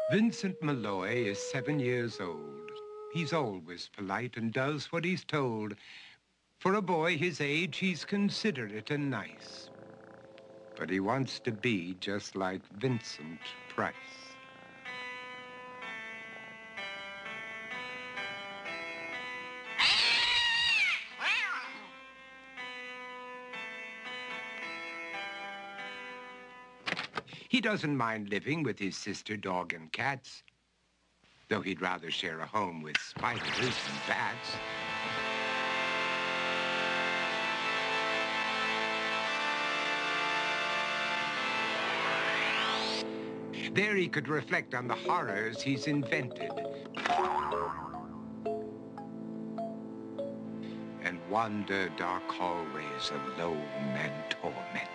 Vincent Malloy is 7 years old. He's always polite and does what he's told. For a boy his age, he's considerate and nice. But he wants to be just like Vincent Price. He doesn't mind living with his sister, dog, and cats, though he'd rather share a home with spiders and bats. There he could reflect on the horrors he's invented and wander dark hallways alone and tormented.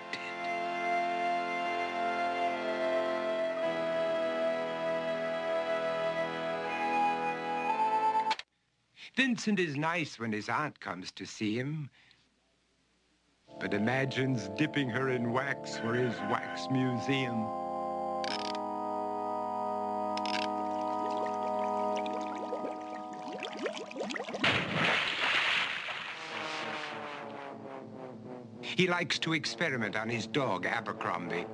Vincent is nice when his aunt comes to see him, but imagines dipping her in wax for his wax museum. He likes to experiment on his dog, Abercrombie,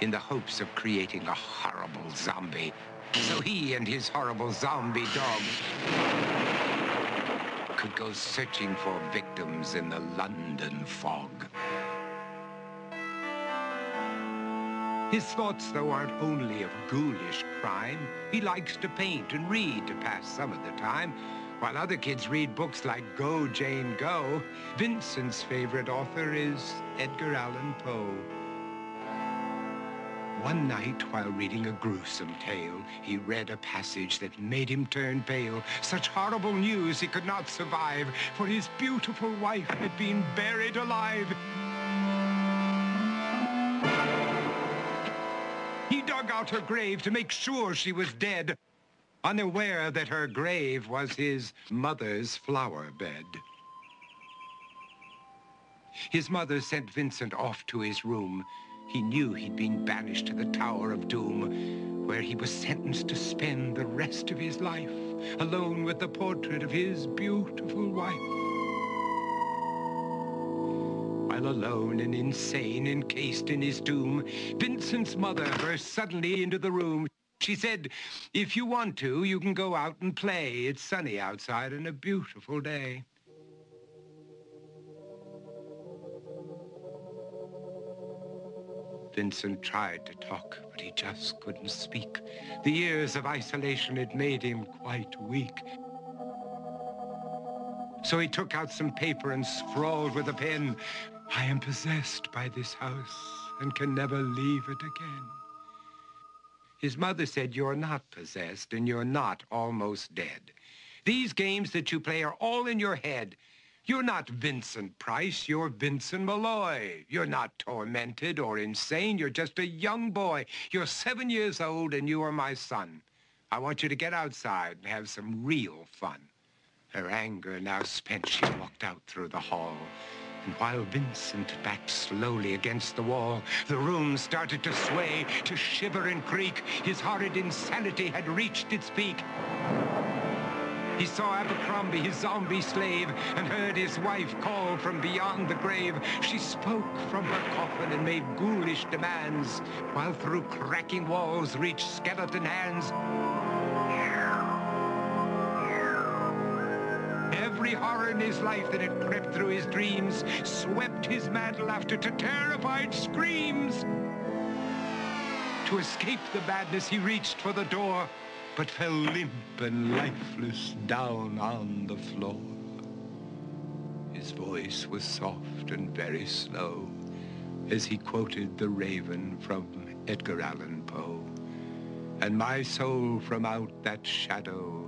in the hopes of creating a horrible zombie. So he and his horrible zombie dog could go searching for victims in the London fog. His thoughts, though, aren't only of ghoulish crime. He likes to paint and read to pass some of the time. While other kids read books like Go, Jane, Go, Vincent's favorite author is Edgar Allan Poe. One night, while reading a gruesome tale, he read a passage that made him turn pale. Such horrible news he could not survive, for his beautiful wife had been buried alive. He dug out her grave to make sure she was dead, unaware that her grave was his mother's flower bed. His mother sent Vincent off to his room. He knew he'd been banished to the Tower of Doom, where he was sentenced to spend the rest of his life alone with the portrait of his beautiful wife. While alone and insane, encased in his tomb, Vincent's mother burst suddenly into the room. She said, "If you want to, you can go out and play. It's sunny outside and a beautiful day." Vincent tried to talk, but he just couldn't speak. The years of isolation had made him quite weak. So he took out some paper and scrawled with a pen, "I am possessed by this house and can never leave it again." His mother said, "You're not possessed and you're not almost dead. These games that you play are all in your head. You're not Vincent Price, you're Vincent Malloy. You're not tormented or insane, you're just a young boy. You're 7 years old and you are my son. I want you to get outside and have some real fun." Her anger now spent, she walked out through the hall. And while Vincent backed slowly against the wall, the room started to sway, to shiver and creak. His horrid insanity had reached its peak. He saw Abercrombie, his zombie slave, and heard his wife call from beyond the grave. She spoke from her coffin and made ghoulish demands, while through cracking walls reached skeleton hands. Every horror in his life that had crept through his dreams swept his mad laughter to terrified screams. To escape the madness, he reached for the door, but fell limp and lifeless down on the floor. His voice was soft and very slow as he quoted The Raven from Edgar Allan Poe. "And my soul from out that shadow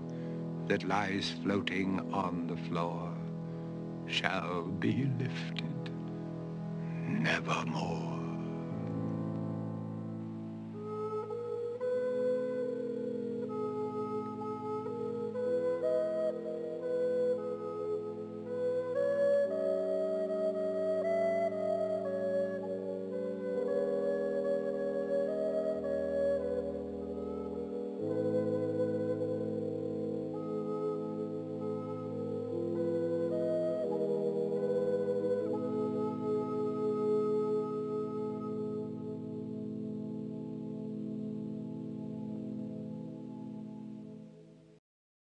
that lies floating on the floor shall be lifted nevermore."